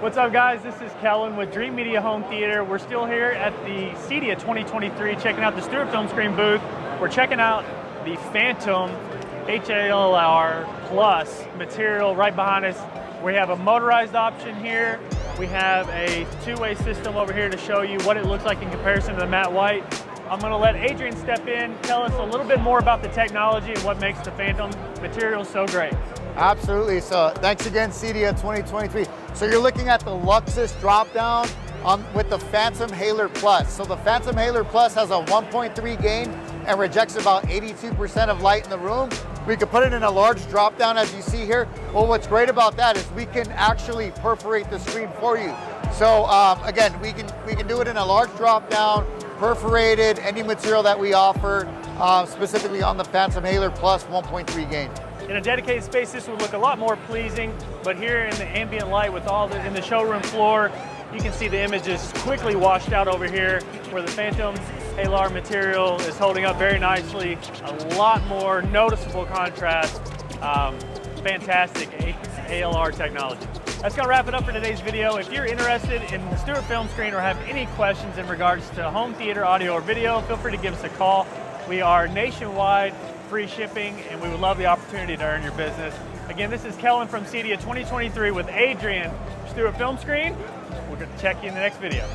What's up, guys? This is Kellen with Dreamedia Home Theater. We're still here at the CEDIA 2023, checking out the Stewart Filmscreen booth. We're checking out the Phantom HALR Plus material right behind us. We have a motorized option here. We have a two-way system over here to show you what it looks like in comparison to the matte white. I'm going to let Adrian step in, tell us a little bit more about the technology and what makes the Phantom material so great. Absolutely. So thanks again, CEDIA 2023. So you're looking at the Luxus drop-down with the Phantom HALR Plus. So the Phantom HALR Plus has a 1.3 gain and rejects about 82% of light in the room. We could put it in a large drop-down, as you see here. Well, what's great about that is we can actually perforate the screen for you. So again, we can do it in a large drop-down, perforated, any material that we offer, specifically on the Phantom HALR Plus 1.3 gain. In a dedicated space, this would look a lot more pleasing, but here in the ambient light with in the showroom floor, you can see the images quickly washed out over here where the Phantom HALR material is holding up very nicely. A lot more noticeable contrast. Fantastic ALR technology. That's gonna wrap it up for today's video. If you're interested in the Stewart Filmscreen or have any questions in regards to home theater, audio, or video, feel free to give us a call. We are nationwide, free shipping, and we would love the opportunity to earn your business. Again, this is Kellen from CEDIA 2023 with Adrian, Stewart Filmscreen. We're going to check you in the next video.